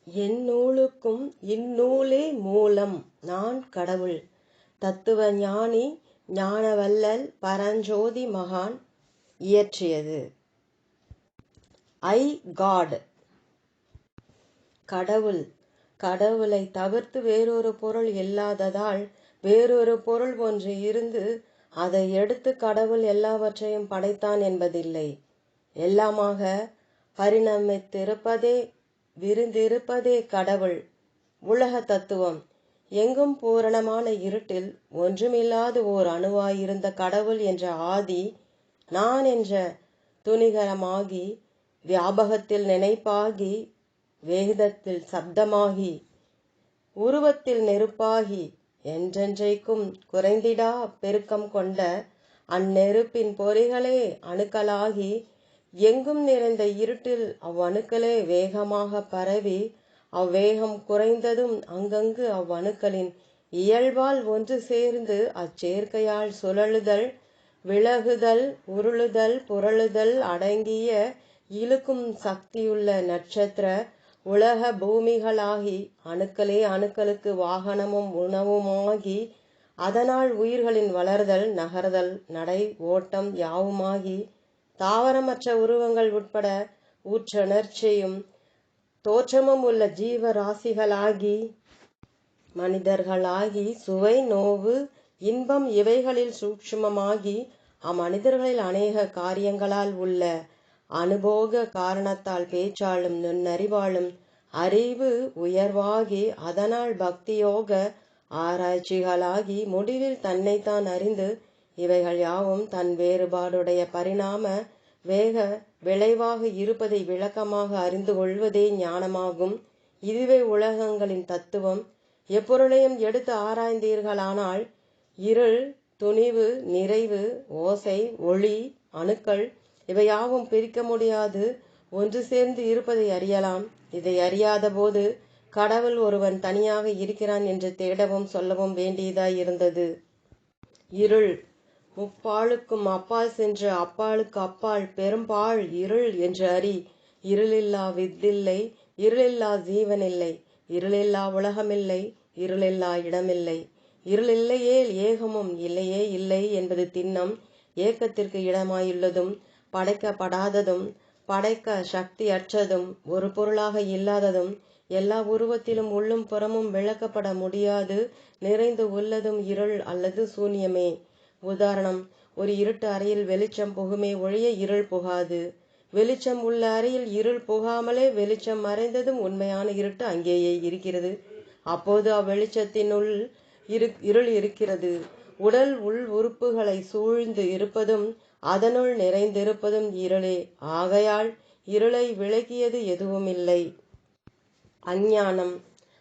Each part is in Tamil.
எந்நூலுக்கும் இந்நூலே மூலம். நான் கடவுள். தத்துவ ஞானி ஞானவள்ளல் பரஞ்சோதி மகான் இயற்றியது. காட். கடவுள். கடவுளை தவிர்த்து வேறொரு பொருள் இல்லாததால் வேறொரு பொருள் ஒன்று இருந்து அதை எடுத்து கடவுள் எல்லாவற்றையும் படைத்தான் என்பதில்லை. எல்லாமாக பரிணமித்திருப்பதே விரிந்திருப்பதே கடவுள். உலக தத்துவம். எங்கும் பூரணமான இருட்டில் ஒன்றுமில்லாது ஓர் அணுவாயிருந்த கடவுள் என்ற ஆதி நான் என்ற துணிகரமாகி வியாபகத்தில் நினைப்பாகி வேதத்தில் சப்தமாகி உருவத்தில் நெருப்பாகி என்றென்றைக்கும் குறைந்திடா பெருக்கம் கொண்ட அந்நெருப்பின் பொறிகளே அணுக்களாகி எங்கும் நிறைந்த இருட்டில் அவ்வணுக்களே வேகமாக பரவி அவ்வேகம் குறைந்ததும் அங்கங்கு அவ்வணுக்களின் இயல்பால் ஒன்று சேர்ந்து அச்சேர்க்கையால் சுழலுதல் விலகுதல் உருளுதல் புரளுதல் அடங்கிய இழுக்கும் சக்தியுள்ள நட்சத்திர உலக பூமிகளாகி அணுக்களே அணுக்களுக்கு வாகனமும் உணவுமாகி அதனால் உயிர்களின் வளர்தல் நகர்தல் நடை ஓட்டம் யாவுமாகி தாவரமற்ற உருவங்கள் உட்பட ஊற்றுணர்ச்சியும் தோற்றமும் உள்ள ஜீவராசிகளாகி மனிதர்களாகி சுவை நோவு இன்பம் இவைகளில் சூட்சுமமாகி அம்மனிதர்களில் அநேக காரியங்களால் உள்ள அனுபோக காரணத்தால் பேச்சாலும் நுண்ணறிவாலும் அறிவு உயர்வாகி அதனால் பக்தியோக ஆராய்ச்சிகளாகி முடிவில் தன்னைத்தான் அறிந்து இவைகள் யாவும் தன் வேறுபாடுடைய பரிணாம வேக விளைவாக இருப்பதை விளக்கமாக அறிந்து கொள்வதே ஞானமாகும். இதுவே உலகங்களின் தத்துவம். எப்பொருளையும் எடுத்து ஆராய்ந்தீர்களானால் இருள் துணிவு நிறைவு ஓசை ஒளி அணுக்கள் இவையாவும் பிரிக்க முடியாது ஒன்று சேர்ந்து இருப்பதை அறியலாம். இதை அறியாத போது கடவுள் ஒருவன் தனியாக இருக்கிறான் என்று தேடவும் சொல்லவும் வேண்டியதாய் இருந்தது. இருள். முப்பாழுக்கும் அப்பால் சென்று அப்பாலுக்கு அப்பால் பெரும்பாழ் இருள் என்று அறி. இருளில்லா வித்தில்லை, இருளில்லா ஜீவனில்லை, இருளில்லா உலகமில்லை, இருளில்லா இடமில்லை. இருளில்லையேல் ஏகமும் இல்லையே இல்லை என்பது திண்ணம். ஏக்கத்திற்கு இடமாயுள்ளதும் படைக்கப்படாததும் படைக்க சக்தியற்றதும் ஒரு பொருளாக இல்லாததும் எல்லா உருவத்திலும் உள்ளும் புறமும் விளக்கப்பட முடியாது நிறைந்து உள்ளதும் இருள் அல்லது சூன்யமே. உதாரணம், ஒரு இருட்டு அறையில் வெளிச்சம் புகுமே ஒழிய இருள் புகாது. வெளிச்சம் உள்ள அறையில் இருள் புகாமலே வெளிச்சம் மறைந்ததும் உண்மையான இருட்டு அங்கேயே இருக்கிறது. அப்போது அவ்வெளிச்சத்தினுள் இருள் இருக்கிறது. உடல் உள் உறுப்புகளை சூழ்ந்து இருப்பதும் அதனுள் நிறைந்திருப்பதும் இருளே. ஆகையால் இருளை விலகியது எதுவுமில்லை. அஞ்ஞானம்.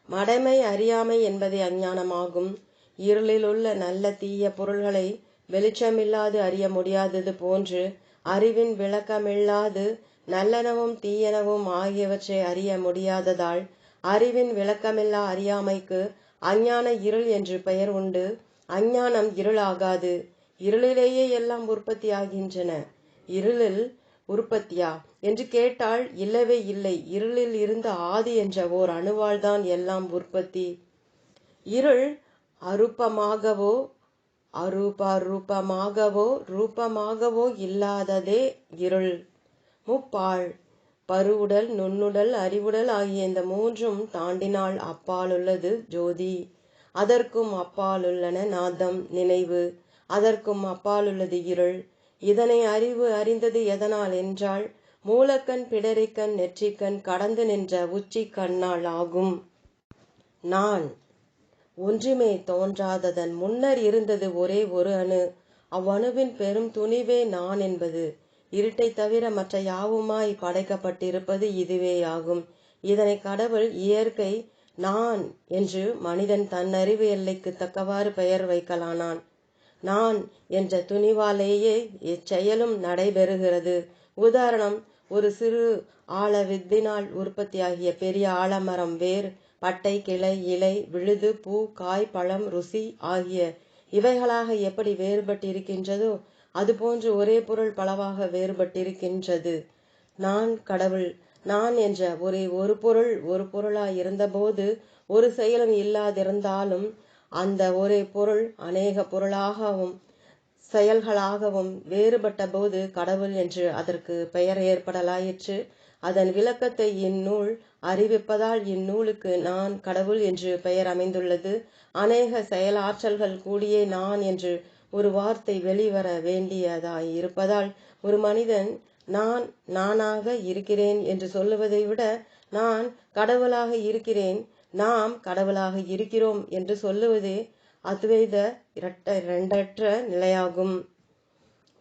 மடமை அறியாமை என்பதே அஞ்ஞானமாகும். இருளிலுள்ள நல்ல தீய பொருள்களை வெளிச்சமில்லாது அறிய முடியாதது போன்று அறிவின் விளக்கமில்லாது நல்லனவும் தீயனவும் ஆகியவற்றை அறிய முடியாததால் அறிவின் விளக்கமில்லா அறியாமைக்கு அஞ்ஞான இருள் என்று பெயர் உண்டு. அஞ்ஞானம் இருளாகாது. இருளிலேயே எல்லாம் உற்பத்தி ஆகின்றன. இருளில் உற்பத்தியா என்று கேட்டால் இல்லவே இல்லை. இருளில் இருந்த ஆதி என்ற ஓர் அணுவால்தான் எல்லாம் உற்பத்தி. இருள் அரூபமாகவோ அரூபரூபமாகவோ ரூபமாகவோ இல்லாததே இருள். முப்பாழ். பருவுடல் நுண்ணுடல் அறிவுடல் ஆகிய இந்த மூன்றும் தாண்டினால் அப்பாலுள்ளது ஜோதி. அதற்கும் அப்பாலுள்ளன நாதம் நினைவு. அதற்கும் அப்பாலுள்ளது இருள். இதனை அறிவு அறிந்தது எதனால் என்றால் மூலக்கண் பிடரிக்கண் நெற்றிக்கண் கடந்து நின்ற உச்சி கண்ணால் ஆகும். நான். ஒன்றுமே தோன்றாததன் முன்னர் இருந்தது ஒரே ஒரு அணு. அவ்வணுவின் பெரும் துணிவே நான் என்பது. இருட்டை தவிர மற்ற யாவுமாய் படைக்கப்பட்டிருப்பது இதுவேயாகும். இதனை கடவுள் இயற்கை நான் என்று மனிதன் தன் அறிவு எல்லைக்கு தக்கவாறு பெயர் வைக்கலானான். நான் என்ற துணிவாலேயே இச்செயலும் நடைபெறுகிறது. உதாரணம், ஒரு சிறு ஆழ வித்தினால் உற்பத்தியாகிய பெரிய ஆலமரம் வேர் பட்டை கிளை இலை விழுது பூ காய் பழம் ருசி ஆகிய இவைகளாக எப்படி வேறுபட்டிருக்கின்றதோ அதுபோன்று ஒரே பொருள் பலவாக வேறுபட்டிருக்கின்றது. நான் கடவுள். நான் என்ற ஒரே ஒரு பொருள் ஒரு பொருளாய் இருந்தபோது ஒரு செயலும் இல்லாதிருந்தாலும் அந்த ஒரே பொருள் அநேக பொருளாகவும் செயல்களாகவும் வேறுபட்ட போது கடவுள் என்று அதற்கு பெயர் ஏற்படலாயிற்று. அதன் விளக்கத்தை இந்நூல் அறிவிப்பதால் இந்நூலுக்கு நான் கடவுள் என்று பெயர் அமைந்துள்ளது. அநேக செயலாற்றல்கள் கூடியே நான் என்று ஒரு வார்த்தை வெளிவர வேண்டியதாய் இருப்பதால் ஒரு மனிதன் நான் நானாக இருக்கிறேன் என்று சொல்லுவதை விட நான் கடவுளாக இருக்கிறேன், நாம் கடவுளாக இருக்கிறோம் என்று சொல்லுவதே அத்வைத இரண்டற்ற நிலையாகும்.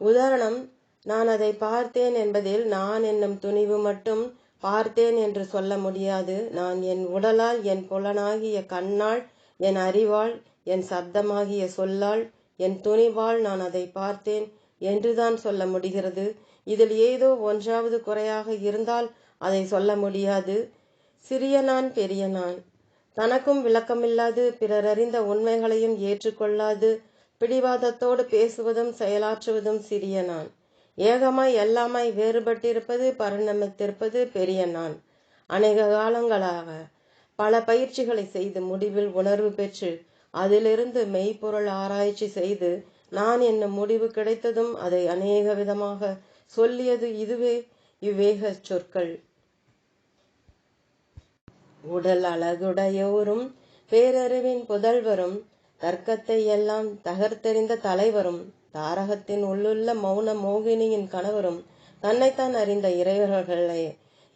உதாரணம், நான் அதை பார்த்தேன் என்பதில் நான் என்னும் துணிவு மட்டும் பார்த்தேன் என்று சொல்ல முடியாது. நான் என் உடலால், என் புலனாகிய கண்ணால், என் அறிவால், என் சப்தமாகிய சொல்லால், என் துணிவால் நான் அதை பார்த்தேன் என்றுதான் சொல்ல முடிகிறது. இதில் ஏதோ ஒன்றாவது குறையாக இருந்தால் அதை சொல்ல முடியாது. சிறிய நான் பெரிய நான், தனக்கும் விளக்கமில்லாது பிறர் அறிந்த உண்மைகளையும் ஏற்றுக்கொள்ளாது பிடிவாதத்தோடு பேசுவதும் செயலாற்றுவதும் சிறிய நான். ஏகமாய் எல்லாமாய் வேறுபட்டிருப்பது பரிணமித்திருப்பது பெரிய நான். அநேக காலங்களாக பல பயிற்சிகளை செய்து முடிவில் உணர்வு பெற்று அதிலிருந்து மெய்ப்பொருள் ஆராய்ச்சி செய்து நான் என்னும் முடிவு கிடைத்ததும் அதை அநேக விதமாக சொல்லியது இதுவே இவ்வேக சொற்கள். உடல் அழகுடையோரும் பேரறிவின் புதல்வரும் தர்க்கத்தை எல்லாம் தகர்த்தெறிந்த தலைவரும் தாரகத்தின் உள்ளுள்ள மௌன மோகினியின் கணவரும் தன்னைத்தான் அறிந்த இறைவர்களே,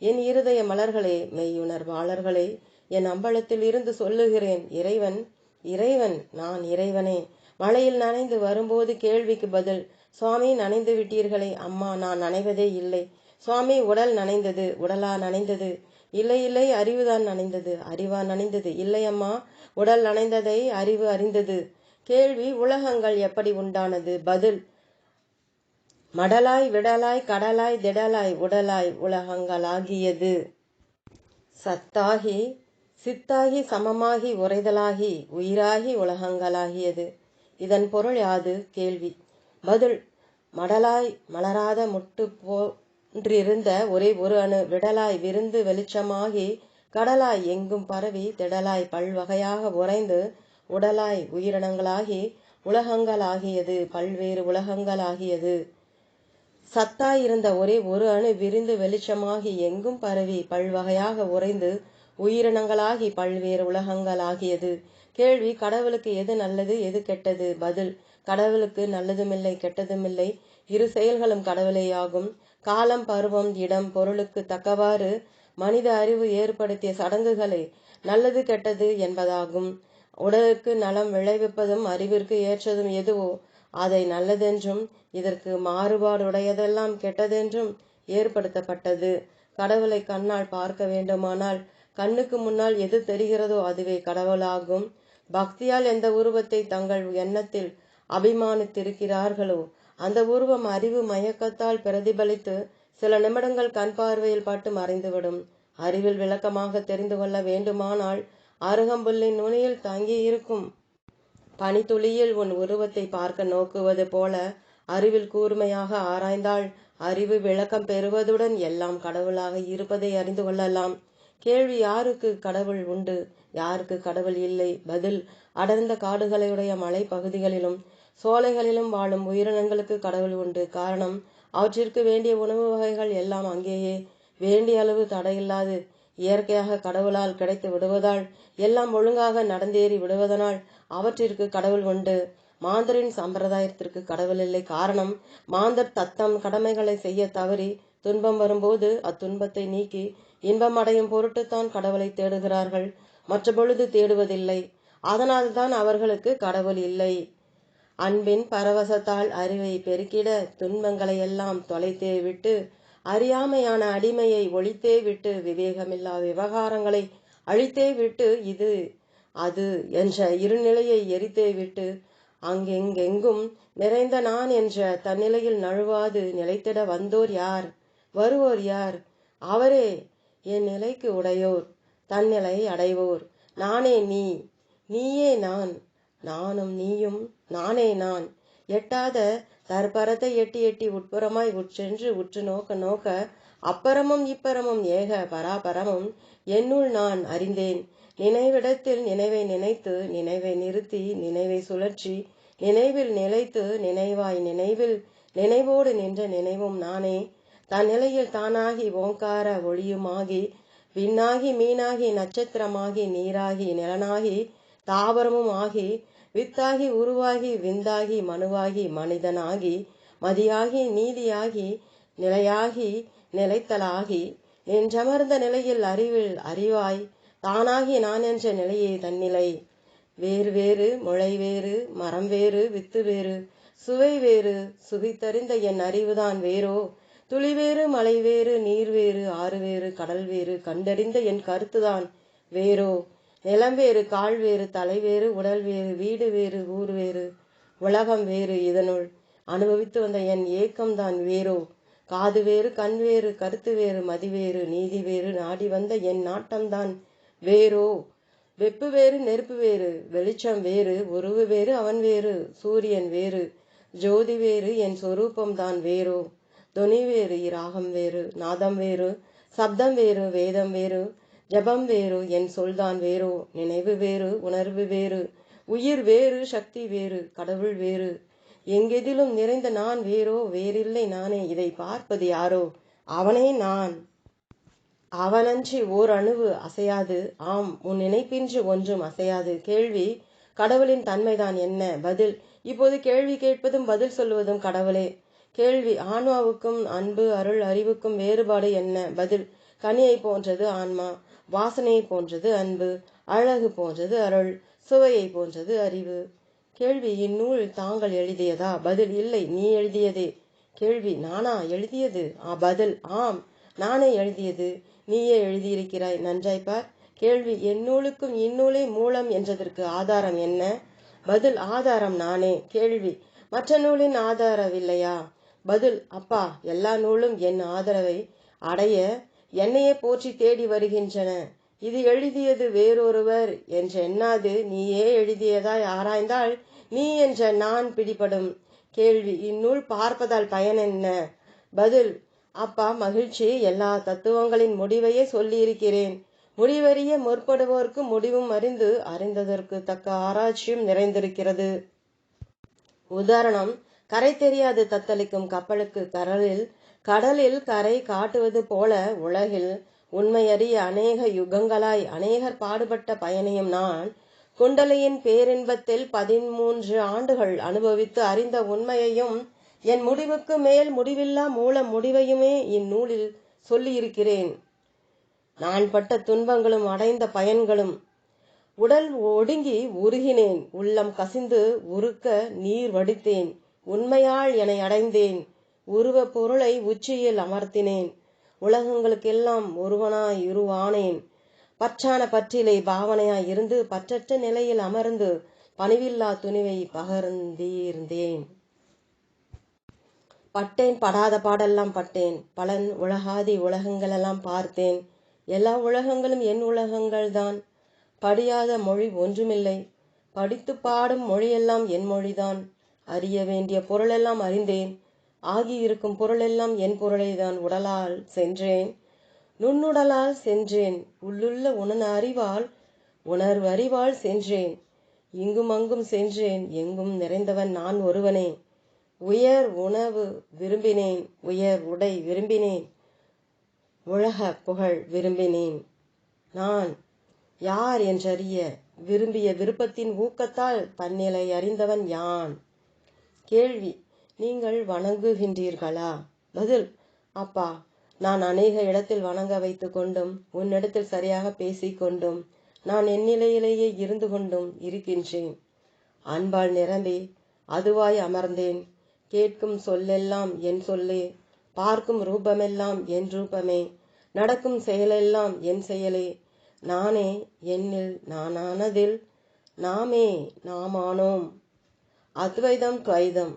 என் இருதய மலர்களே, மெய்யுணர்வாளர்களே, என் அம்பலத்தில் இருந்து சொல்லுகிறேன், இறைவன் இறைவன் நான் இறைவனே. மழையில் நனைந்து வரும்போது கேள்விக்கு பதில், சுவாமி நனைந்து விட்டீர்களே. அம்மா, நான் நனைவதே இல்லை. சுவாமி, உடல் நனைந்தது. உடலா நனைந்தது? இல்லை இல்லை, அறிவுதான் நனைந்தது. அறிவா நனைந்தது? இல்லை அம்மா, உடல் நனைந்ததை அறிவு அறிந்தது. கேள்வி, உலகங்கள் எப்படி உண்டானது? பதில், மடலாய் விடலாய் கடலாய் திடலாய் உடலாய் உலகங்களாகியது. சத்தாகி சித்தாகி சமமாகி உறைதலாகி உயிராகி உலகங்களாகியது. இதன் பொருள் யாது? கேள்வி. பதில், மடலாய் மலராத முட்டு போன்றிருந்த ஒரே ஒரு அணு விடலாய் விருந்து வெளிச்சமாகி கடலாய் எங்கும் பரவி திடலாய் பல்வகையாக உறைந்து உடலாய் உயிரினங்களாகி உலகங்களாகியது, பல்வேறு உலகங்களாகியது. சத்தாயிருந்த ஒரே ஒரு அணு விரிந்து வெளிச்சமாகி எங்கும் பரவி பல்வகையாக உறைந்து உயிரினங்களாகி பல்வேறு உலகங்களாகியது. கேள்வி, கடவுளுக்கு எது நல்லது எது கெட்டது? பதில், கடவுளுக்கு நல்லதுமில்லை கெட்டதுமில்லை, இரு செயல்களும் கடவுளேயாகும். காலம், பருவம், இடம், பொருளுக்கு தக்கவாறு மனித அறிவு ஏற்படுத்திய சடங்குகளே நல்லது கெட்டது என்பதாகும். உடலுக்கு நலம் விளைவிப்பதும் அறிவிற்கு ஏற்றதும் எதுவோ அதை நல்லதென்றும் இதற்கு மாறுபாடுடையதெல்லாம் கெட்டதென்றும் ஏற்படுத்தப்பட்டது. கடவுளை கண்ணால் பார்க்க வேண்டுமானால் கண்ணுக்கு முன்னால் எது தெரிகிறதோ அதுவே கடவுளாகும். பக்தியால் எந்த உருவத்தை தங்கள் எண்ணத்தில் அபிமானித்திருக்கிறார்களோ அந்த உருவம் அறிவு மயக்கத்தால் பிரதிபலித்து சில நிமிடங்கள் கண் பார்வையில் பட்டு மறைந்துவிடும். அறிவில் விளக்கமாக தெரிந்து கொள்ள வேண்டுமானால் அருகம்புல்லின் நுனியில் தங்கி இருக்கும் பனித்துளியில் உன் உருவத்தை பார்க்க நோக்குவது போல அறிவில் கூர்மையாக ஆராய்ந்தால் அறிவு விளக்கம் பெறுவதுடன் எல்லாம் கடவுளாக இருப்பதை அறிந்து கொள்ளலாம். கேள்வி, யாருக்கு கடவுள் உண்டு யாருக்கு கடவுள் இல்லை? பதில், அடர்ந்த காடுகளையுடைய மலை பகுதிகளிலும் சோலைகளிலும் வாழும் உயிரினங்களுக்கு கடவுள் உண்டு. காரணம், அவற்றிற்கு வேண்டிய உணவு வகைகள் எல்லாம் அங்கேயே வேண்டிய அளவு தடையில்லாது இயற்கையாக கடவுளால் கிடைத்து விடுவதால் எல்லாம் ஒழுங்காக நடந்தேறி விடுவதனால் அவற்றிற்கு கடவுள் உண்டு. மாந்தரின் சம்பிரதாயத்திற்கு கடவுள் இல்லை. காரணம், மாந்தர் தத்தம் கடமைகளை செய்ய தவறி துன்பம் வரும்போது அத்துன்பத்தை நீக்கி இன்பம் அடையும் பொருட்டுத்தான் கடவுளை தேடுகிறார்கள், மற்ற பொழுது தேடுவதில்லை. அதனால்தான் அவர்களுக்கு கடவுள் இல்லை. அன்பின் பரவசத்தால் அறிவை பெருக்கிட துன்பங்களை எல்லாம் தொலைத்தே விட்டு அறியாமையான அடிமையை ஒழித்தே விட்டு விவேகமில்லா விவகாரங்களை அழித்தே விட்டு இது அது என்ற இருநிலையை எரித்தே விட்டு அங்கெங்கெங்கும் நிறைந்த நான் என்ற தன்னிலையில் நழுவாது நிலைத்திட வந்தோர் யார்? வருவோர் யார்? அவரே என் நிலைக்கு உடையோர், தன்னிலை அடைவோர். நானே நீ, நீயே நான், நானும் நீயும் நானே நான். எட்டாத தற்பரத்தை எட்டி எட்டி உட்புறமாய் உற்றென்று உற்று நோக்க நோக்க அப்பரமும் இப்பரமும் ஏக பராபரமும் என்னுள் நான் அறிந்தேன். நினைவிடத்தில் நினைவை நினைத்து நினைவை நிறுத்தி நினைவை சுழற்றி நினைவில் நிலைத்து நினைவாய் நினைவில் நினைவோடு நின்ற நினைவும் நானே. தன் நிலையில் தானாகி ஓங்கார ஒளியுமாகி விண்ணாகி மீனாகி நட்சத்திரமாகி நீராகி நிலனாகி தாவரமும் ஆகி வித்தாகி உருவாகி விந்தாகி மனுவாகி மனிதனாகி மதியாகி நீதியாகி நிலையாகி நிலைத்தலாகி நின்றமர்ந்த நிலையில் அறிவில் அறிவாய் தானாகி நான் என்ற நிலையே தன்னிலை. வேறு வேறு முளை வேறு மரம் வேறு வித்து வேறு சுவை வேறு சுகித்தறிந்த என் அறிவுதான் வேறோ. துளி வேறு மலை வேறு நீர் வேறு ஆறு வேறு கடல் வேறு கண்டறிந்த என் கருத்துதான் வேறோ. நிலம் வேறு கால் வேறு தலை வேறு உடல் வேறு வீடு வேறு ஊர் வேறு உலகம் வேறு இதனுள் அனுபவித்து வந்த என் ஏக்கம்தான் வேறோ. காது வேறு கண் வேறு கருத்து வேறு மதி வேறு நீதி வேறு நாடி வந்த என் நாட்டம்தான் வேறோ. வெப்பு வேறு நெருப்பு வேறு வெளிச்சம் வேறு உருவு வேறு அவன் வேறு சூரியன் வேறு ஜோதி வேறு என் சொரூபம்தான் வேறோ. துணி வேறு ராகம் வேறு நாதம் வேறு சப்தம் வேறு வேதம் வேறு ஜபம் வேறு என் சொல்தான் வேறோ. நினைவு வேறு உணர்வு வேறு உயிர் வேறு சக்தி வேறு கடவுள் வேறு எங்கெதிலும் நிறைந்த நான் வேறோ. வேறில்லை நானே இதை பார்ப்பது யாரோ அவனே நான். அவனன்றி ஓர் அணுவு அசையாது. ஆம் உன் நினைப்பின்றி ஒன்றும் அசையாது. கேள்வி கடவுளின் தன்மைதான் என்ன? பதில் இப்போது கேள்வி கேட்பதும் பதில் சொல்லுவதும் கடவுளே. கேள்வி ஆன்மாவுக்கும் அன்பு அருள் அறிவுக்கும் வேறுபாடு என்ன? பதில் கனியை போன்றது ஆன்மா, வாசனையை போன்றது அன்பு, அழகு போன்றது அருள், சுவையை போன்றது அறிவு. கேள்வி இந்நூல் தாங்கள் எழுதியதா? பதில் இல்லை, நீ எழுதியதே. கேள்வி நானா எழுதியது? பதில் ஆம், நானே எழுதியது. நீயே எழுதியிருக்கிறாய், நன்றாய் பார். கேள்வி எந்நூலுக்கும் இந்நூலே மூலம் என்றதற்கு ஆதாரம் என்ன? பதில் ஆதாரம் நானே. கேள்வி மற்ற நூலின் ஆதாரவில்லையா? பதில் அப்பா, எல்லா நூலும் என் ஆதரவை அடைய என்னையே போற்றி தேடி வருகின்றன. இது எழுதியது வேறொருவர் என்று எண்ணாது நீயே எழுதியதாய் ஆராய்ந்தால் நீ என்ற நான் பிடிபடும். கேள்வி இந்நூல் பார்ப்பதால் பயன் என்ன? பதில் அப்பா மகிழ்ச்சி, எல்லா தத்துவங்களின் முடிவையே சொல்லியிருக்கிறேன். முடிவறிய முற்படுவோர்க்கு முடிவும் அறிந்து அறிந்ததற்கு தக்க ஆராய்ச்சியும் நிறைந்திருக்கிறது. உதாரணம், கரை தெரியாது தத்தளிக்கும் கப்பலுக்கு கடலில் கரை காட்டுவது போல உலகில் உண்மையறிய அநேக யுகங்களாய் அநேகர் பாடுபட்ட பயனையும் நான் குண்டலியின் பேரின்பத்தில் 13 ஆண்டுகள் அனுபவித்து அறிந்த உண்மையையும் என் முடிவுக்கு மேல் முடிவில்லா மூல முடிவையுமே இந்நூலில் சொல்லியிருக்கிறேன். நான் பட்ட துன்பங்களும் அடைந்த பயன்களும். உடல் ஒடுங்கி உருகினேன், உள்ளம் கசிந்து உருக்க நீர் வடித்தேன், உண்மையால் என அடைந்தேன், உருவ பொருளை உச்சியில் அமர்த்தினேன், உலகங்களுக்கெல்லாம் ஒருவனாய் உருவானேன், பற்றான பற்றிலை பாவனையாய் இருந்து பற்றற்ற நிலையில் அமர்ந்து பணிவில்லா துணிவை பகர்ந்தீர்ந்தேன். பட்டேன், படாத பாடெல்லாம் பட்டேன், பலன் உலகாதி உலகங்களெல்லாம் பார்த்தேன், எல்லா உலகங்களும் என் உலகங்கள்தான், படியாத மொழி ஒன்றுமில்லை, படித்து பாடும் மொழியெல்லாம் என் மொழிதான், அறிய வேண்டிய பொருளெல்லாம் அறிந்தேன், ஆகியிருக்கும் பொருளெல்லாம் என் பொருளைதான், உடலால் சென்றேன், நுண்ணுடலால் சென்றேன், உள்ளுள்ள அறிவால் உணர்வு அறிவால் சென்றேன், இங்கும் அங்கும் சென்றேன், எங்கும் நிறைந்தவன் நான் ஒருவனே. உயர் உணவு விரும்பினேன், உயர் உடை விரும்பினேன், உலக புகழ் விரும்பினேன், நான் யார் என்றறிய விரும்பிய விருப்பத்தின் ஊக்கத்தால் தன்னிலை அறிந்தவன் யான். கேள்வி நீங்கள் வணங்குகின்றீர்களா? பதில் அப்பா, நான் அநேக இடத்தில் வணங்க வைத்து கொண்டும் உன்னிடத்தில் சரியாக பேசிக்கொண்டும் நான் என் நிலையிலேயே இருந்து கொண்டும் இருக்கின்றேன். அன்பால் நிரம்பி அதுவாய் அமர்ந்தேன். கேட்கும் சொல்லெல்லாம் என் சொல்லே, பார்க்கும் ரூபமெல்லாம் என் ரூபமே, நடக்கும் செயலெல்லாம் என் செயலே, நானே என்னில் நானானதில் நாமே நாமானோம். அத்வைதம் துவைதம்,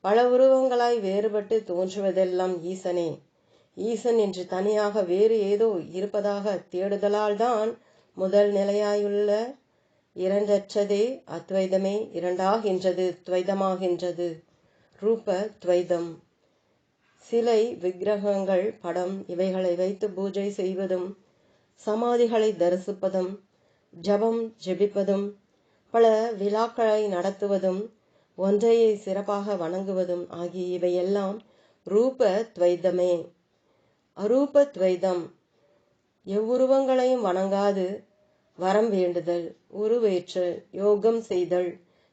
பல உருவங்களாய் வேறுபட்டு தோன்றுவதெல்லாம் ஈசனே. ஈசன் என்று தனியாக வேறு ஏதோ இருப்பதாக தேடுதலால் தான் முதல் நிலையாயுள்ள இரண்டற்றதே அத்வைதமே இரண்டாகின்றது, துவைதமாகின்றது. ரூப துவைதம். சிலை, விக்கிரகங்கள், படம் இவைகளை வைத்து பூஜை செய்வதும், சமாதிகளை தரிசிப்பதும், ஜெபிப்பதும், பல விழாக்களை நடத்துவதும், ஒன்றையே சிறப்பாக வணங்குவதும் ஆகிய இவையெல்லாம் ரூப துவைதமே. அரூப துவைதம் எவ்வுருவங்களையும் வணங்காது வரம் வேண்டுதல், உருவேற்றல், யோகம் செய்தல்,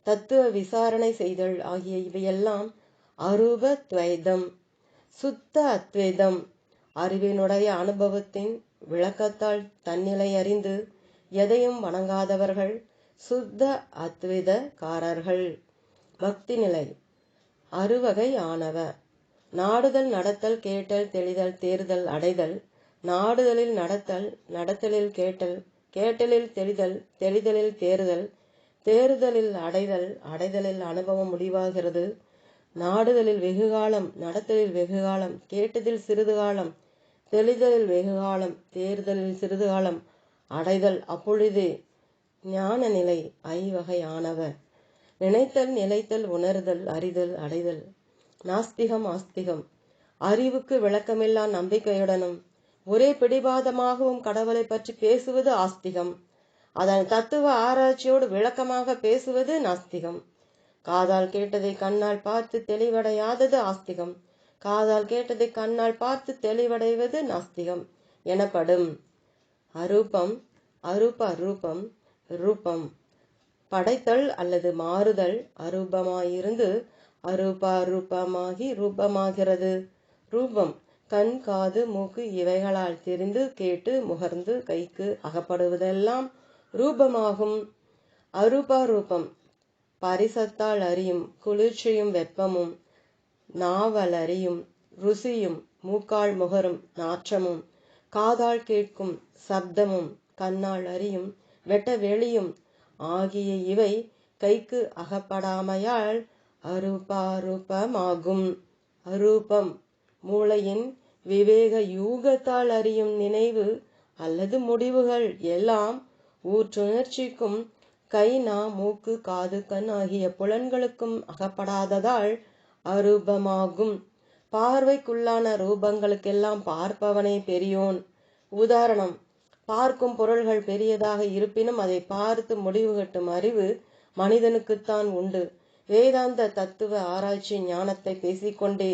தத்துவ விசாரணை செய்தல் ஆகிய இவையெல்லாம் அரூப துவைதம். சுத்த அத்வைதம் அறிவினுடைய அனுபவத்தின் விளக்கத்தால் தன்னிலை அறிந்து எதையும் வணங்காதவர்கள் சுத்த அத்வைதக்காரர்கள். பக்தி நிலை அறுவகை ஆனவ. நாடுதல், நடத்தல், கேட்டல், தெளிதல், தேர்தல், அடைதல். நாடுதலில் நடத்தல், நடத்தலில் கேட்டல், கேட்டலில் தெளிதல், தெளிதலில் தேர்தல், தேர்தலில் அடைதல், அடைதலில் அனுபவம் முடிவாகிறது. நாடுதலில் வெகுகாலம், நடத்தலில் வெகுகாலம், கேட்டதில் சிறிது காலம், தெளிதலில் வெகுகாலம், தேர்தலில் சிறிது காலம், அடைதல் அப்பொழுதே ஞான நிலை ஐவகையானவ. நினைத்தல், நிலைத்தல், உணர்தல், அறிதல், அடைதல். நாஸ்திகம், ஆஸ்திகம் அறிவுக்கு விளக்கமில்லா நம்பிக்கையுடனும் ஒரே பிடிவாதமாகவும் கடவுளை பற்றி பேசுவது ஆஸ்திகம். அதன் தத்துவ ஆராய்ச்சியோடு விளக்கமாக பேசுவது நாஸ்திகம். காதால் கேட்டதை கண்ணால் பார்த்து தெளிவடையாதது ஆஸ்திகம். காதால் கேட்டதை கண்ணால் பார்த்து தெளிவடைவது நாஸ்திகம் எனப்படும். அரூபம், அரூபம், ரூபம் படைத்தல் அல்லது மாறுதல், அரூபமாயிருந்து அரூபமாகி ரூபமாகிறது. ரூபம் கண், காது, மூக்கு இவைகளால் தெரிந்து, கேட்டு, முகர்ந்து, கைக்கு அகப்படுவதெல்லாம் ரூபமாகும். அரூபம் பரிசத்தால் அறியும் குளிர்ச்சியும் வெப்பமும், நாவல் அறியும் ருசியும், மூக்கால் முகரும் நாற்றமும், காதால் கேட்கும் சப்தமும், கண்ணால் அறியும் வெட்ட வெளியும் ஆகிய இவை கைக்கு அகப்படாமையால் அரூபமாகும். அரூபம் மூளையின் விவேக யூகத்தால் அறியும் நினைவு அல்லது முடிவுகள் எல்லாம் ஊற்றுணர்ச்சிக்கும் கை, நா, மூக்கு, காது, கண் ஆகிய புலன்களுக்கும் அகப்படாததால் அரூபமாகும். பார்வைக்குள்ளான ரூபங்களுக்கெல்லாம் பார்ப்பவனே பெரியோன். உதாரணம், பார்க்கும் பொருள்கள் பெரியதாக இருப்பினும் அதை பார்த்து முடிவு கட்டும் அறிவு மனிதனுக்குத்தான் உண்டு. வேதாந்த தத்துவ ஆராய்ச்சி ஞானத்தை பேசிக்கொண்டே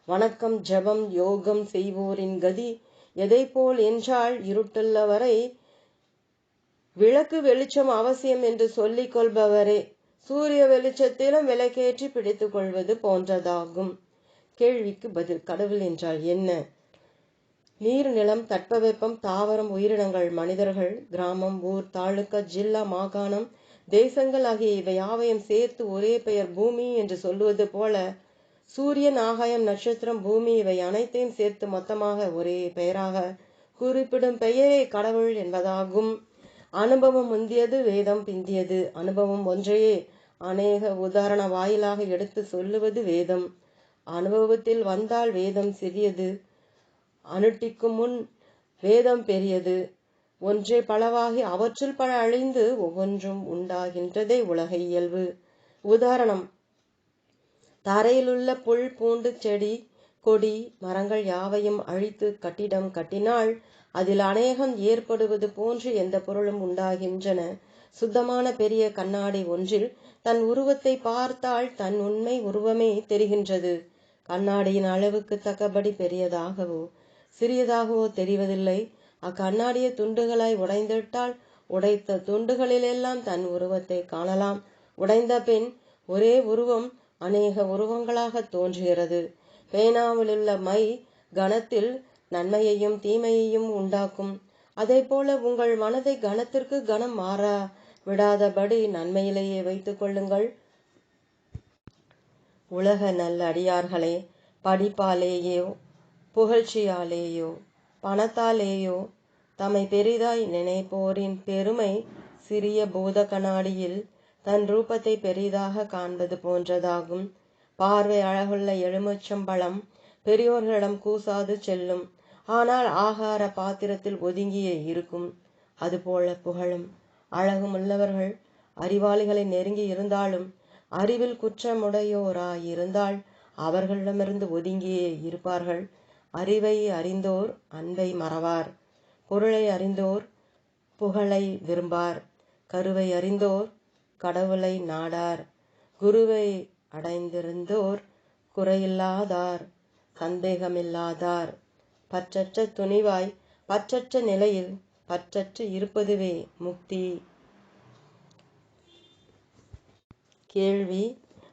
வணக்கம், ஜபம், யோகம் செய்வோரின் கதி எதை போல் என்றால், இருட்டுள்ள வரை விளக்கு வெளிச்சம் அவசியம் என்று சொல்லிக் கொள்பவரே சூரிய வெளிச்சத்திலும் விளக்கேற்றி பிடித்துக் கொள்வது போன்றதாகும். கேள்விக்கு பதில். கடவுள் என்றால் என்ன? நீர், நிலம், தட்பவெப்பம், தாவரம், உயிரினங்கள், மனிதர்கள், கிராமம், ஊர், தாலுக்கா, ஜில்லா, மாகாணம், தேசங்கள் ஆகிய இவை யாவையும் சேர்த்து ஒரே பெயர் பூமி என்று சொல்லுவது போல, சூரியன், ஆகாயம், நட்சத்திரம், பூமி இவை அனைத்தையும் சேர்த்து மொத்தமாக ஒரே பெயராக குறிப்பிடும் பெயரே கடவுள் என்பதாகும். அனுபவம் முந்தியது, வேதம் பிந்தியது. அனுபவம் ஒன்றையே அநேக உதாரண வாயிலாக எடுத்து சொல்லுவது வேதம். அனுபவத்தில் வந்தால் வேதம் சிறியது, அனுட்டிக்கும் முன் வேதம் பெரியது. ஒன்றே பலவாகி அவற்றில் பல அழிந்து ஒவ்வொன்றும் உண்டாகின்றதே உலக இயல்பு. உதாரணம், தரையிலுள்ள புல், பூண்டு, செடி, கொடி, மரங்கள் யாவையும் அழித்து கட்டிடம் கட்டினால் அதில் அநேகம் ஏற்படுவது போன்று எந்த பொருளும் உண்டாகின்றன. சுத்தமான பெரிய கண்ணாடி ஒன்றில் தன் உருவத்தை பார்த்தால் தன் உண்மை உருவமே தெரிகின்றது. கண்ணாடியின் அளவுக்கு தக்கபடி பெரியதாகவோ சிறியதாகவோ தெரிவதில்லை. அக்கண்ணாடியை துண்டுகளாய் உடைந்திட்டால் உடைத்த துண்டுகளிலெல்லாம் தன் உருவத்தை காணலாம். உடைந்த பின் ஒரே உருவம் அநேக உருவங்களாக தோன்றுகிறது. பேனாவிலுள்ள மை கணத்தில் நன்மையையும் தீமையையும் உண்டாக்கும். அதே போல உங்கள் மனதை கணத்திற்கு கணம் மாற விடாதபடி நன்மையிலேயே வைத்துக் கொள்ளுங்கள். உலக நல்ல அடியார்களே, படிப்பாலேயோ புகழ்ச்சியாலேயோ பணத்தாலேயோ தம்மை பெரிதாய் நினைப்போரின் பெருமை சிறிய பூத கண்ணாடியில் தன் ரூபத்தை பெரிதாக காண்பது போன்றதாகும். பார்வை அழகுள்ள எலுமிச்சம்பழம் பெரியோர்களிடம் கூசாது செல்லும், ஆனால் ஆகார பாத்திரத்தில் ஒதுங்கியே இருக்கும். அதுபோல புகழும் அழகும் உள்ளவர்கள் அறிவாளிகளை நெருங்கி இருந்தாலும் அறிவில் குற்றமுடையோராயிருந்தால் அவர்களிடமிருந்து ஒதுங்கியே இருப்பார்கள். அறிவை அறிந்தோர் அன்பை மறவார். பொருளை அறிந்தோர் புகழை விரும்பார். கருவை அறிந்தோர் கடவுளை நாடார். குருவை அடைந்திருந்தோர் குறையில்லாதார், சந்தேகமில்லாதார். பற்றற்ற துணிவாய் பற்றற்ற நிலையில் பற்றற்று இருப்பதுவே முக்தி. கேள்வி: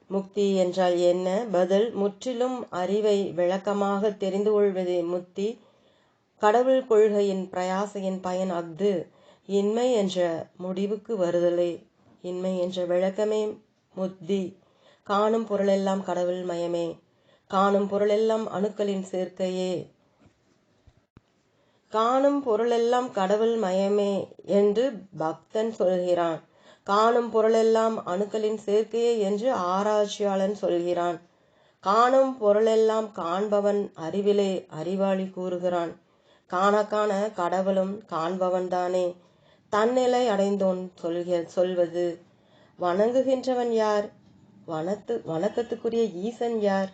முக்தி என்றால் என்ன? பதில்: முற்றிலும் அறிவை விளக்கமாக தெரிந்து கொள்வதே முக்தி. கடவுள் கொள்கையின் பிரயாசையின் பயன் அஃது. இன்மை என்ற முடிவுக்கு வருதலே. இன்மை என்ற விளக்கமே முக்தி. காணும் பொருளெல்லாம் கடவுள் மயமே. காணும் பொருளெல்லாம் அணுக்களின் சேர்க்கையே. காணும் பொருளெல்லாம் கடவுள் மயமே என்று பக்தன் சொல்கிறான். காணும் பொருளெல்லாம் அணுக்களின் சேர்க்கையே என்று ஆராய்ச்சியாளன் சொல்கிறான். காணும் பொருளெல்லாம் காண்பவன் அறிவிலே அறிவாளி கூறுகிறான். காண காண கடவுளும் காண்பவன்தானே தன்னிலை அடைந்தோன் சொல்வது. வணங்குகின்றவன் யார்? வணக்கத்துக்குரிய ஈசன் யார்?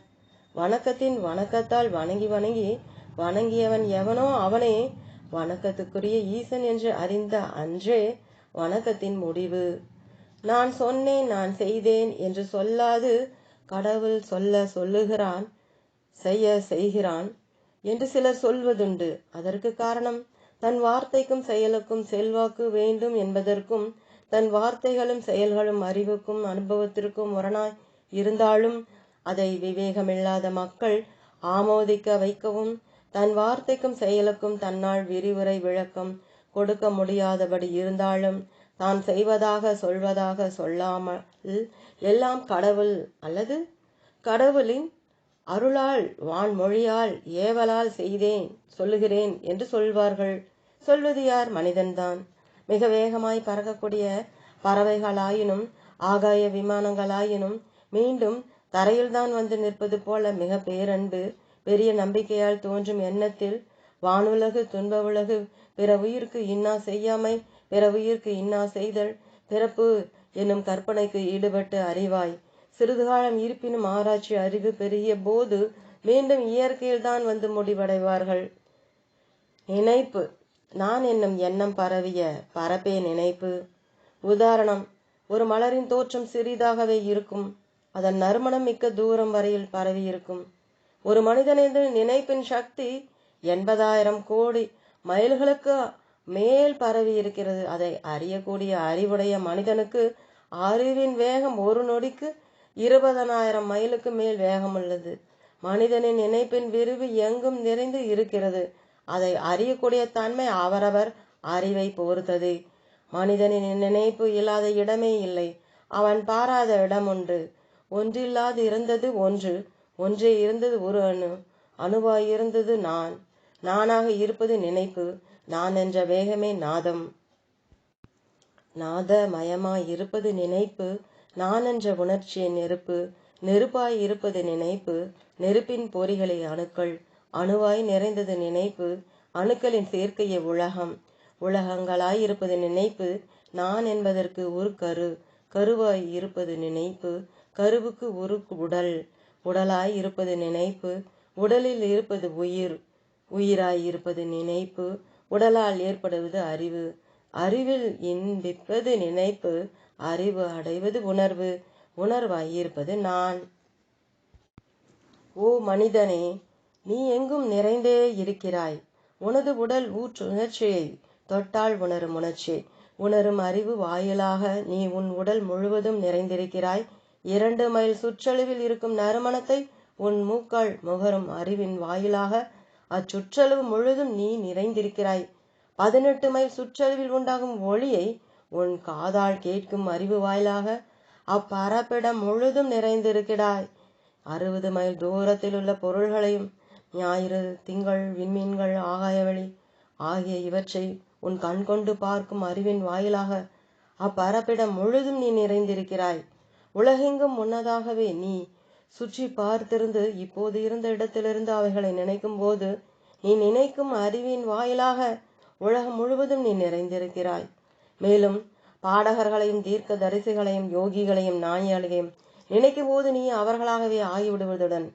வணக்கத்தின் வணக்கத்தால் வணங்கி வணங்கி வணங்கியவன் எவனோ அவனே வணக்கத்துக்குரிய ஈசன் என்று அறிந்த அன்றே வணக்கத்தின் முடிவு. நான் சொன்னேன், நான் செய்தேன் என்று சொல்லாது கடவுள் சொல்லுகிறான், செய்கிறான் என்று சிலர் சொல்வதுண்டு. அதற்கு காரணம் தன் வார்த்தைக்கும் செயலுக்கும் செல்வாக்கு வேண்டும் என்பதற்கும், தன் வார்த்தைகளும் செயல்களும் அறிவுக்கும் அனுபவத்திற்கும் முரணாய் இருந்தாலும் அதை விவேகமில்லாத மக்கள் ஆமோதிக்க வைக்கவும், தன் வார்த்தைக்கும் செயலுக்கும் தன்னால் விரிவுரை விளக்கம் கொடுக்க முடியாதபடி இருந்தாலும் தான் செய்வதாக சொல்வதாக சொல்லாமல் எல்லாம் கடவுள் அல்லது கடவுளின் அருளால் வான்மொழியால் ஏவலால் செய்தேன் சொல்லுகிறேன் என்று சொல்வார்கள். சொல்வது யார்? மனிதன்தான். மிக வேகமாய் பறக்கக்கூடிய பறவைகளாயினும் ஆகாய விமானங்களாயினும் மீண்டும் தரையில்தான் வந்து நிற்பது போல மிக பேரன்பு பெரிய நம்பிக்கையால் தோன்றும் எண்ணத்தில் வானுலகு துன்ப உலகு பிற உயிருக்கு இன்னா செய்யாமை பிற உயிருக்கு இன்னா செய்தல் பிறப்பு என்னும் கற்பனைக்கு ஈடுபட்டு அறிவாய் சிறிது காலம் இருப்பினும் ஆராய்ச்சி அறிவு பெருகிய போது மீண்டும் இயற்கையில்தான் வந்து முடிவடைவார்கள். நினைப்பு. நான் என்னும் எண்ணம் பரவிய பரப்பே நினைப்பு. உதாரணம்: ஒரு மலரின் தோற்றம் சிறிதாகவே இருக்கும், அதன் நறுமணம் மிக்க தூரம் வரையில் பரவி இருக்கும். ஒரு மனிதனது நினைப்பின் சக்தி 80,000 கோடி மைல்களுக்கு மேல் பரவி இருக்கிறது. அதை அறியக்கூடிய அறிவுடைய மனிதனுக்கு அறிவின் வேகம் ஒரு நொடிக்கு 20,000 மைலுக்கு மேல் வேகம் உள்ளது. மனிதனின் நினைப்பின் விரிவு எங்கும் நிறைந்து இருக்கிறது. அதை அறியக்கூடிய தன்மை அவரவர் அறிவை பொறுத்தது. மனிதனின் நினைப்பு இல்லாத இடமே இல்லை. அவன் பாராத இடம் உண்டு. ஒன்றில்லாது இருந்தது ஒன்று, ஒன்றே இருந்தது ஒரு அணு, அணுவாய் இருந்தது நான், நானாக இருப்பது நினைப்பு, நான் என்ற வேகமே நாதம். நாதமயமாய் இருப்பது நினைப்பு, நான் என்ற உணர்ச்சியை நெருப்பு, நெருப்பாய் இருப்பது நினைப்பு, நெருப்பின் பொறிகளை அணுக்கள், அணுவாய் நிறைந்தது நினைப்பு, அணுக்களின் சேர்க்கைய உலகம், உலகங்களாய் இருப்பது நினைப்பு, நான் என்பதற்கு ஒரு கரு, கருவாய் இருப்பது நினைப்பு, கருவுக்கு ஒரு உடல், உடலாய் இருப்பது நினைப்பு, உடலில் இருப்பது உயிர், உயிராய் இருப்பது நினைப்பு, உடலால் ஏற்படுவது அறிவு, அறிவில் இன்பிப்பது நினைப்பு, அறிவு அடைவது உணர்வு, உணர்வாய் இருப்பது நான். ஓ மனிதனே, நீ எங்கும் நிறைந்தே இருக்கிறாய். உனது உடல் உணர்ச்சியை தொட்டால் உணரும் உணர்ச்சி, உணரும் அறிவு வாயிலாக நீ உன் உடல் முழுவதும் நிறைந்திருக்கிறாய். 2 மைல் சுற்றளவில் இருக்கும் நறுமணத்தை உன் மூக்கால் முகரும் அறிவின் வாயிலாக அச்சுற்றளவு முழுதும் நீ நிறைந்திருக்கிறாய். 18 மைல் சுற்றளவில் உண்டாகும் ஒளியை உன் காதால் கேட்கும் அறிவு வாயிலாக அப்பரப்பிடம் முழுதும் நிறைந்திருக்கிறாய். 60 மைல் தூரத்தில் உள்ள பொருள்களையும் ஞாயிறு, திங்கள், விண்மீன்கள், ஆகாயவெளி ஆகிய இவற்றை உன் கண் கொண்டு பார்க்கும் அறிவின் வாயிலாக அப்பரப்பிடம் முழுதும் நீ நிறைந்திருக்கிறாய். உலகெங்கும் முன்னதாகவே நீ சுற்றி பார்த்திருந்து இப்போது இருந்த இடத்திலிருந்து அவைகளை நினைக்கும் போது நீ நினைக்கும் அறிவின் வாயிலாக உலகம் முழுவதும் நீ நிறைந்திருக்கிறாய். மேலும் பாடகர்களையும் தீர்க்க தரிசிகளையும் யோகிகளையும் ஞானிகளையும் நினைக்கும் போது நீ அவர்களாகவே ஆகிவிடுவதுடன்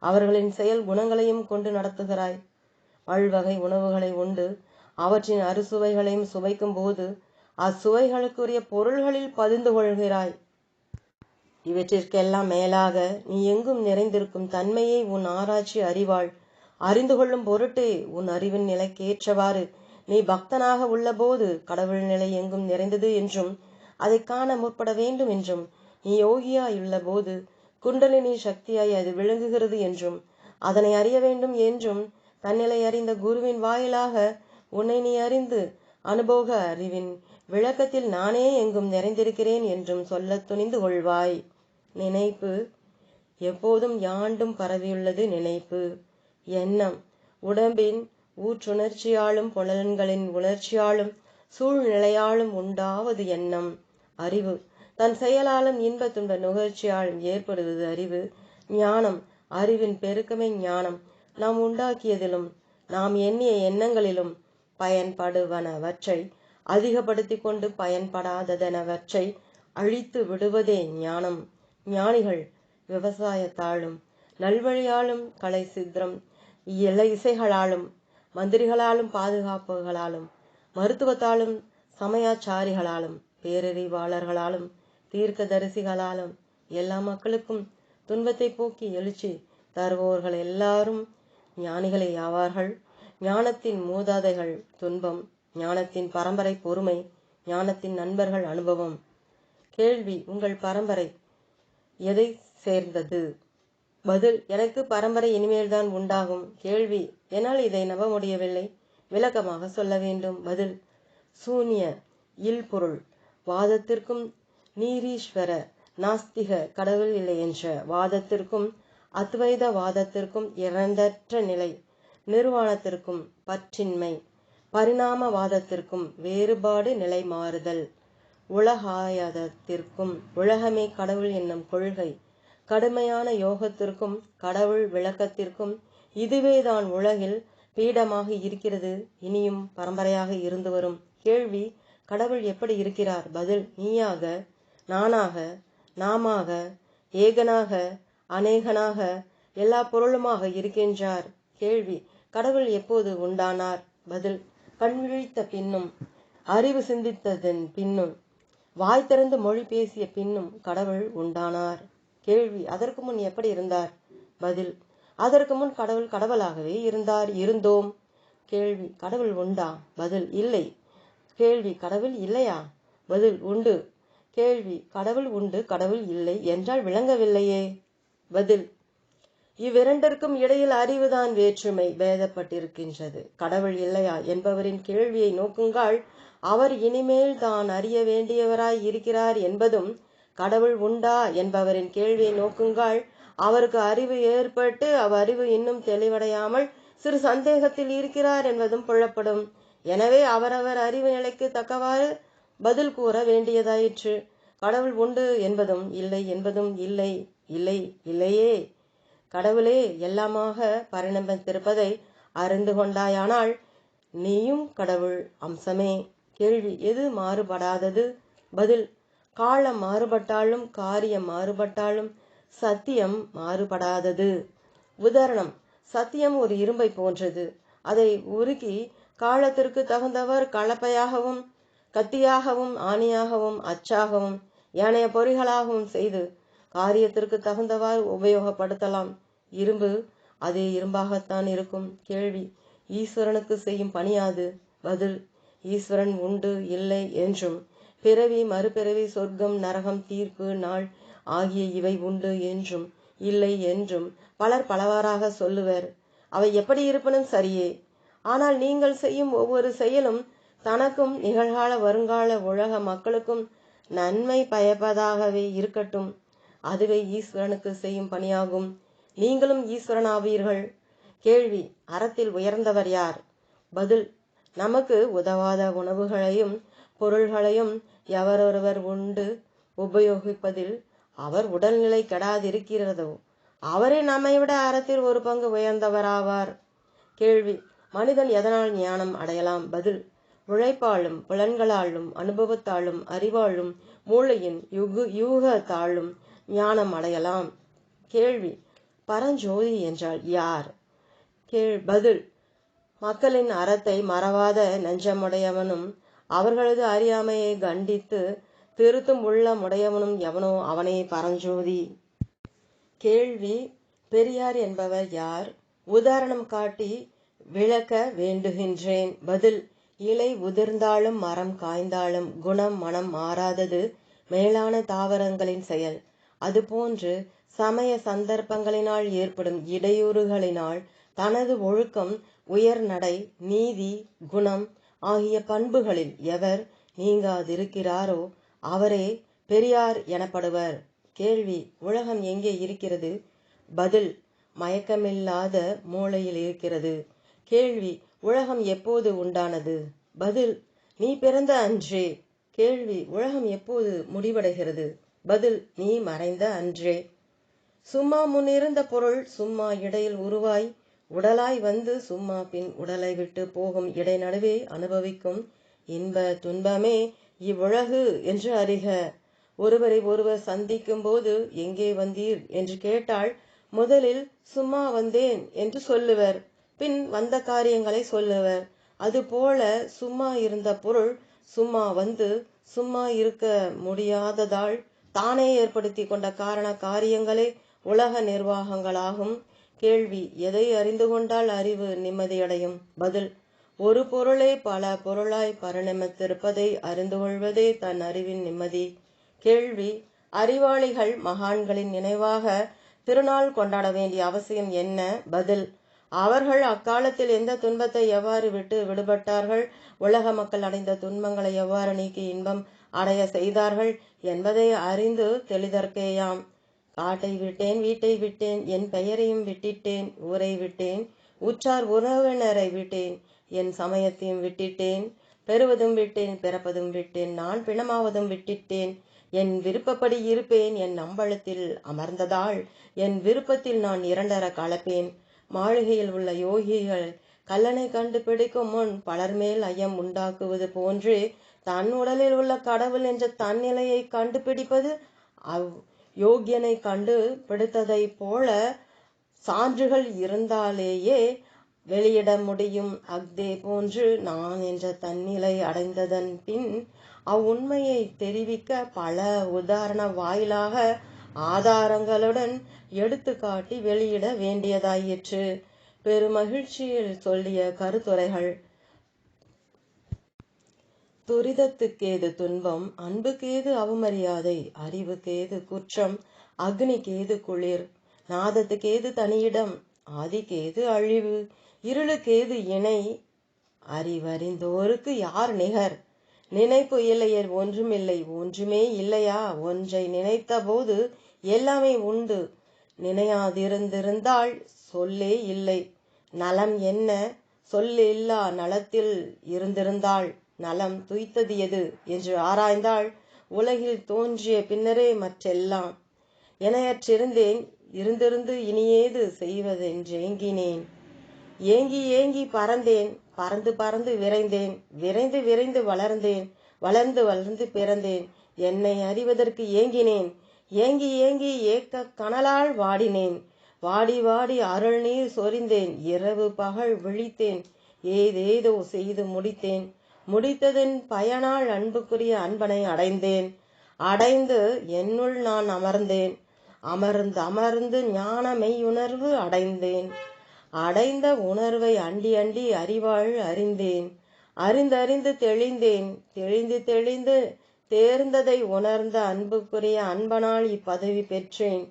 அவர்களின் செயல் குணங்களையும் கொண்டு நடத்துகிறாய். பல்வகை உணவுகளை உண்டு அவற்றின் அறுசுவைகளையும் சுவைக்கும் போது அச்சுவைகளுக்குரிய பொருள்களில் பதிந்து கொள்கிறாய். இவற்றிற்கெல்லாம் மேலாக நீ எங்கும் நிறைந்திருக்கும் தன்மையை உன் ஆராய்ச்சி அறிவாள். அறிந்து கொள்ளும் பொருட்டே உன் அறிவின் நிலைக்கேற்றவாறு நீ பக்தனாக உள்ளபோது கடவுள் நிலை எங்கும் நிறைந்தது என்றும் அதை காண முற்பட வேண்டும் என்றும், நீ யோகியாயுள்ள போது குண்டலினி சக்தியாய் அது விளங்குகிறது என்றும் அதனை அறிய வேண்டும் என்றும் தன்னிலை அறிந்த குருவின் வாயிலாக உன்னை நீ அறிந்து அனுபோக அறிவின் விளக்கத்தில் நானே எங்கும் நிறைந்திருக்கிறேன் என்றும் சொல்ல துணிந்து கொள்வாய். நினைப்பு எப்போதும் யாண்டும் பரவியுள்ளது. நினைப்பு எண்ணம் உடம்பின் ஊற்றுணர்ச்சியாலும் புலன்களின் உணர்ச்சியாலும் சூழ்நிலையாலும் உண்டாவது எண்ணம். அறிவு தன் செயலாலும் இன்ப துன்ப நுகர்ச்சியாலும் ஏற்படுவது அறிவு. ஞானம் அறிவின் பெருக்கமே ஞானம். நாம் உண்டாக்கியதிலும் நாம் எண்ணிய எண்ணங்களிலும் பயன்படுவனவற்றை அதிகப்படுத்தி கொண்டு பயன்படாததனவற்றை அழித்து விடுவதே ஞானம். ஞானிகள் விவசாயத்தாலும் நல்வழியாலும் கலை சித்திரம் இசைகளாலும் மந்திரிகளாலும் பாதுகாப்புகளாலும் மருத்துவத்தாலும் சமயாச்சாரிகளாலும் பேரறிவாளர்களாலும் தீர்க்கதரிசிகளாலும் எல்லா மக்களுக்கும் துன்பத்தை போக்கி எழுச்சி தருவோர்கள் எல்லாரும் ஞானிகளே ஆவார்கள். ஞானத்தின் மூதாதைகள் துன்பம், ஞானத்தின் பரம்பரை பொறுமை, ஞானத்தின் நண்பர்கள் அனுபவம். கேள்வி: உங்கள் பரம்பரை எதை சேர்ந்தது? பதில்: எனக்கு பரம்பரை இனிமேல்தான் உண்டாகும். கேள்வி: என்னால் இதை நம்ப முடியவில்லை, விளக்கமாக சொல்ல வேண்டும். பதில்: சூன்ய இல்பொருள் வாதத்திற்கும் நீரீஸ்வர நாஸ்திக கடவுள் இல்லை என்ற வாதத்திற்கும் அத்வைத வாதத்திற்கும் இறந்தற்ற நிலை நிர்வாணத்திற்கும் பற்றின்மை பரிணாமவாதத்திற்கும் வேறுபாடு நிலை மாறுதல் உலகாயதத்திற்கும் உலகமே கடவுள் என்னும் கொள்கை கடுமையான யோகத்திற்கும் கடவுள் விளக்கத்திற்கும் இதுவேதான் உலகில் பீடமாக இருக்கிறது, இனியும் பரம்பரையாக இருந்து வரும். கேள்வி: கடவுள் எப்படி இருக்கிறார்? பதில்: நீயாக, நானாக, நாமாக, ஏகனாக, அநேகனாக, எல்லா பொருளுமாக இருக்கின்றார். கேள்வி: கடவுள் எப்போது உண்டானார்? பதில்: கண் விழித்த பின்னும் அறிவு சிந்தித்ததன் பின்னும் வாய் திறந்து மொழி பேசிய பின்னும் கடவுள் உண்டானார். கேள்வி: அதற்கு முன் எப்படி இருந்தார்? பதில்: அதற்கு முன் கடவுள் கடவுளாகவே இருந்தோம். கேள்வி: கடவுள் உண்டா? பதில்: இல்லை. கேள்வி: கடவுள் இல்லையா? பதில்: உண்டு. கேள்வி: கடவுள் உண்டு, கடவுள் இல்லை என்றால் விளங்கவில்லையே. பதில்: இவ்விரண்டிற்கும் இடையில் அறிவுதான் வேற்றுமை பேதப்பட்டிருக்கின்றது. கடவுள் இல்லையா என்பவரின் கேள்வியை நோக்குங்கால் அவர் இனிமேல் தான் அறிய வேண்டியவராய் இருக்கிறார் என்பதும், கடவுள் உண்டா என்பவரின் கேள்வியை நோக்குங்கால் அவருக்கு அறிவு ஏற்பட்டு அவ்வறிவு இன்னும் தெளிவடையாமல் சிறு சந்தேகத்தில் இருக்கிறார் என்பதும் புலப்படும். எனவே அவரவர் அறிவு நிலைக்கு தக்கவாறு பதில் கூற வேண்டியதாயிற்று. கடவுள் உண்டு என்பதும் இல்லை என்பதும் இல்லை இல்லை இல்லையே. கடவுளே எல்லாமாக பரிணமித்திருப்பதை அறிந்து கொண்டாயானால் நீயும் கடவுள் அம்சமே. கேள்வி: எது மாறுபடாதது? பதில்: காலம் மாறுபட்டாலும் காரியம் மாறுபட்டாலும் சத்தியம் மாறுபடாதது. உதாரணம்: சத்தியம் ஒரு இரும்பை போன்றது. அதை உருக்கி காலத்திற்கு தகுந்தவர் கலப்பையாகவும் கத்தியாகவும் ஆணியாகவும் அச்சாகவும் ஏனைய பொறிகளாகவும் செய்து காரியத்திற்கு தகுந்தவாறு உபயோகப்படுத்தலாம். இரும்பு அதே இரும்பாகத்தான் இருக்கும். கேள்வி: ஈஸ்வரனுக்கு செய்யும் பணியாது? பதில்: ஈஸ்வரன் உண்டு இல்லை என்றும் பிறவி மறுபிறவி சொர்க்கம் நரகம் தீர்ப்பு நாள் ஆகிய இவை உண்டு என்றும் இல்லை என்றும் பலர் பலவாறாக சொல்லுவர். அவை எப்படி இருப்பினும் சரியே. ஆனால் நீங்கள் செய்யும் ஒவ்வொரு செயலும் தனக்கும் நிகழ்கால வருங்கால உலக மக்களுக்கும் நன்மை பயப்பதாகவே இருக்கட்டும். அதுவே ஈஸ்வரனுக்கு செய்யும் பணியாகும். நீங்களும் ஈஸ்வரனாவீர்கள். கேள்வி: அறத்தில் உயர்ந்தவர் யார்? பதில்: நமக்கு உதவாத உணவுகளையும் பொருள்களையும் எவரொருவர் உண்டு உபயோகிப்பதில் அவர் உடல்நிலை கெடாதிருக்கிறதோ அவரே நம்மை விட அறத்தில் ஒரு பங்கு உயர்ந்தவராவார். கேள்வி: மனிதன் எதனால் ஞானம் அடையலாம்? பதில்: உழைப்பாலும் புலன்களாலும் அனுபவத்தாலும் அறிவாலும் மூளையின் யூகத்தாலும் ஞானம் அடையலாம். கேள்வி: பரஞ்சோதி என்றால் யார்? பதில்: மக்களின் அறத்தை மறவாத நெஞ்சமுடையவனும் அவர்களது அறியாமையை கண்டித்து திருத்தும் உள்ளமுடையவனும் எவனோ அவனே பரஞ்சோதி. கேள்வி: பெரியார் என்பவர் யார்? உதாரணம் காட்டி விளக்க வேண்டுகின்றேன். பதில்: இலை உதிர்ந்தாலும் மரம் காய்ந்தாலும் குணம் மனம் மாறாதது மேலான தாவரங்களின் செயல். அதுபோன்று சமய சந்தர்ப்பங்களினால் ஏற்படும் இடையூறுகளினால் தனது ஒழுக்கம், உயர்நடை, நீதி, குணம் ஆகிய பண்புகளில் எவர் நீங்காதிருக்கிறாரோ அவரே பெரியார் எனப்படுவர். கேள்வி: உலகம் எங்கே இருக்கிறது? பதில்: மயக்கமில்லாத மூளையில் இருக்கிறது. கேள்வி: உலகம் எப்போது உண்டானது? பதில்: நீ பிறந்த அன்றே. கேள்வி: உலகம் எப்போது முடிவடைகிறது? பதில்: நீ மறைந்த அன்றே. சும்மா முன்னிருந்த பொருள் சும்மா இடையில் உருவாய் உடலாய் வந்து சும்மா பின் உடலை விட்டு போகும் இடைநடுவே அனுபவிக்கும் இன்ப துன்பமே இவ்வுலகு என்று அறிக. ஒருவரை ஒருவர் சந்திக்கும் போது எங்கே வந்தீர் என்று கேட்டால் முதலில் சும்மா வந்தேன் என்று சொல்லுவர், பின் வந்த காரியங்களை சொல்லுவர். அதுபோல சும்மா இருந்த பொருள் சும்மா வந்து சும்மா இருக்க முடியாததால் தானே ஏற்படுத்தி கொண்ட காரண காரியங்களே உலக நிர்வாகங்களாகும். கேள்வி: எதை அறிந்து கொண்டால் அறிவு நிம்மதியடையும்? பதில்: ஒரு பொருளே பல பொருளாய் பரிணமித்திருப்பதை அறிந்து கொள்வதே தன் அறிவின் நிம்மதி. கேள்வி: அறிவாளிகள் மகான்களின் நினைவாக திருநாள் கொண்டாட வேண்டிய அவசியம் என்ன? பதில்: அவர்கள் அக்காலத்தில் எந்த துன்பத்தை எவ்வாறு விட்டு விடுபட்டார்கள், உலக மக்கள் அடைந்த துன்பங்களை எவ்வாறு நீக்கி இன்பம் அடைய செய்தார்கள் என்பதை அறிந்து தெளிதற்கேயாம். காட்டை விட்டேன், வீட்டை விட்டேன், என் பெயரையும் விட்டிட்டேன், ஊரை விட்டேன், உற்றார் உறவினரை விட்டேன், என் சமயத்தையும் விட்டிட்டேன், பெறுவதும் விட்டேன், பிறப்பதும் விட்டேன், நான் பிணமாவதும் விட்டிட்டேன், என் விருப்பப்படி இருப்பேன், என் அம்பலத்தில் அமர்ந்ததால் என் விருப்பத்தில் நான் இரண்டர கலப்பேன். மாளிகையில் உள்ள யோகிகள் கல்லனை கண்டு பிடிக்கும் முன் பலர் மேல் ஐயம் உண்டாக்குவது போன்றே தன் உடலில் உள்ள கடவுள் என்ற தன்னிலையை கண்டுபிடிப்பது அவ் யோகியனை கண்டு பிடித்ததை போல சான்றுகள் இருந்தாலேயே வெளியிட முடியும். அஃதே போன்று நான் என்ற தன்னிலை அடைந்ததன் பின் அவ்வுண்மையை தெரிவிக்க பல உதாரண வாயிலாக ஆதாரங்களுடன் எடுத்துக்காட்டி வெளியிட வேண்டியதாயிற்று. பெருமகிழ்ச்சியில் சொல்லிய கருத்துரைகள். துரிதத்துக்கேது துன்பம், அன்புக்கேது அவமரியாதை, அறிவுக்கேது குற்றம், அக்னிக்கேது குளிர், நாதத்துக்கேது தனியிடம், ஆதிக்கேது அழிவு, இருளுக்கேது இணை, அறிவறிந்தோருக்கு யார் நிகர், நினைப்பு இல்லையேல் ஒன்றுமில்லை, ஒன்றுமே இல்லையா, ஒன்றை நினைத்த போது எல்லாமே உண்டு, நினையாதிருந்திருந்தால் சொல்லே இல்லை, நலம் என்ன, சொல்லில்லா நலத்தில் இருந்திருந்தால் நலம் துய்த்தது எது என்று ஆராய்ந்தால் உலகில் தோன்றிய பின்னரே மற்றெல்லாம். எனையற்றிருந்தேன், இருந்திருந்து இனியேது செய்வதென்றேங்கினேன், ஏங்கி ஏங்கி பறந்தேன், பறந்து பறந்து விரைந்தேன், விரைந்து விரைந்து வளர்ந்தேன், வளர்ந்து வளர்ந்து பிறந்தேன், என்னை அறிவதற்கு ஏங்கினேன், ஏங்கி ஏங்கி ஏக்க கனலால் வாடினேன், வாடி வாடி அருள் நீர் சொரிந்தேன், இரவு பகல் விழித்தேன், ஏதேதோ செய்து முடித்தேன், முடித்ததன் பயனால் அன்புக்குரிய அன்பனை அடைந்தேன், அடைந்து என்னுள் நான் அமர்ந்தேன், அமர்ந்து அமர்ந்து ஞான மெய்யுணர்வு அடைந்தேன், அடைந்த உணர்வை அண்டி அண்டி அறிவாள் அறிந்தேன், அறிந்தறிந்து தெளிந்தேன், தெளிந்து தெளிந்து தேர்ந்ததை உணர்ந்த அன்புக்குரிய அன்பனால் இப்பதவி பெற்றேன்,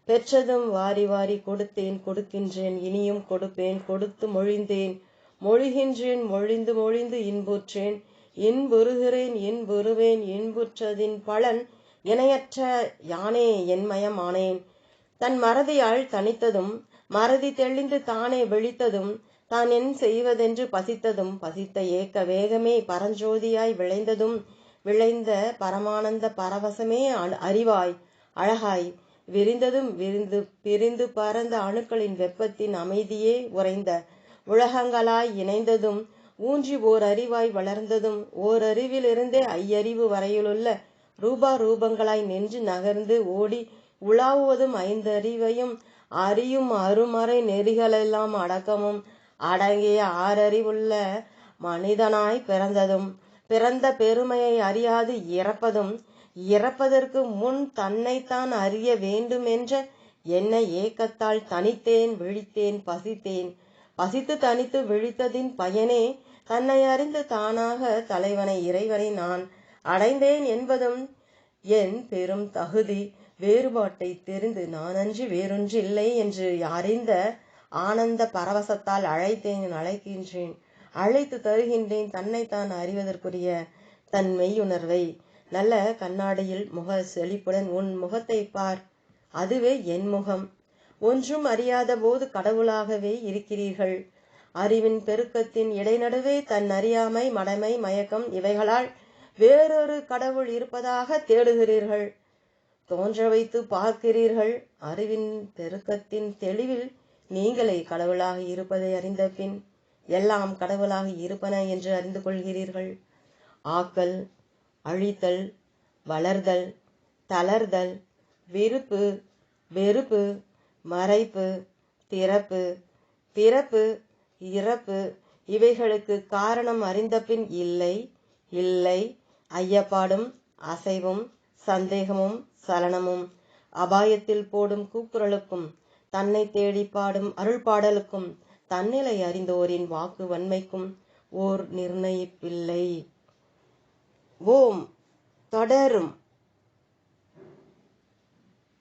பெற்றதும் வாரி வாரி கொடுத்தேன், கொடுக்கின்றேன், இனியும் கொடுப்பேன், கொடுத்து மொழிந்தேன், மொழிகின்றேன், மொழிந்து மொழிந்து இன்புற்றேன், இன்புறுகிறேன், இன்புறுவேன், இன்புற்றதின் பலன் இணையற்ற யானே என்மயமானேன். தன் மறதியால் தனித்ததும், மறதி தெளிந்து தானே விழித்ததும், தான் என் செய்வதென்று பசித்ததும், பசித்த ஏக்க வேகமே பரஞ்சோதியாய் விளைந்ததும், விளைந்த பரமானந்த பரவசமே அறிவாய் அழகாய் விரிந்ததும், விரிந்து பிரிந்து பறந்த அணுக்களின் வெப்பத்தின் அமைதியே உறைந்த உலகங்களாய் இணைந்ததும், ஊன்றி ஓர் அறிவாய் வளர்ந்ததும், ஓர் அறிவிலிருந்தே ஐயறிவு வரையிலுள்ள ரூபா ரூபங்களாய் நின்று நகர்ந்து ஓடி உலாவுவதும் ஐந்தறிவையும் அறியும் அருமறை நெறிகளெல்லாம் அடக்கமும் அடங்கிய ஆறறிவுள்ள மனிதனாய் பிறந்ததும் பிறந்த பெருமையை அறியாது இறப்பதும் இறப்பதற்கு முன் தன்னைத்தான் அறிய வேண்டுமென்ற என்ன ஏக்கத்தால் தனித்தேன் விழித்தேன் பசித்தேன் பசித்து தனித்து விழித்ததின் பயனே தன்னை அறிந்து தானாக தலைவனை இறைவனை நான் அடைந்தேன் என்பதும் என் பெரும் தகுதி வேறுபாட்டை தெரிந்து நானன்றி வேறொன்றில்லை என்று அறிந்த ஆனந்த பரவசத்தால் அழைக்கின்றேன் அழைத்து தருகின்றேன் தன்னைத்தான் அறிவதற்குரிய தன் மெய்யுணர்வை. நல்ல கண்ணாடியில் முக செழிப்புடன் உன் முகத்தை பார், அதுவே என் முகம். ஒன்றும் அறியாத போது கடவுளாகவே இருக்கிறீர்கள். அறிவின் பெருக்கத்தின் இடைநடுவே தன் அறியாமை மடமை மயக்கம் இவைகளால் வேறொரு கடவுள் இருப்பதாக தேடுகிறீர்கள், தோன்ற வைத்து பார்க்கிறீர்கள். அறிவின் பெருக்கத்தின் தெளிவில் நீங்களே கடவுளாக இருப்பதை அறிந்த பின் எல்லாம் கடவுளாக இருப்பன என்று அறிந்து கொள்கிறீர்கள். ஆக்கல், அழித்தல், வளர்தல், தளர்தல், விருப்பு, வெறுப்பு, மறைப்பு, திறப்பு, பிறப்பு, இறப்பு இவைகளுக்கு காரணம் அறிந்தபின் இல்லை இல்லை ஐயப்பாடும் அசைவும் சந்தேகமும் சலனமும் அபாயத்தில் போடும் கூக்குரலுக்கும் தன்னை தேடி பாடும் அருள் பாடலுக்கும் தன்னிலை அறிந்தோரின் வாக்கு வன்மைக்கும் ஓர் நிர்ணயிப்பில்லை. ஓம் தொடரும்.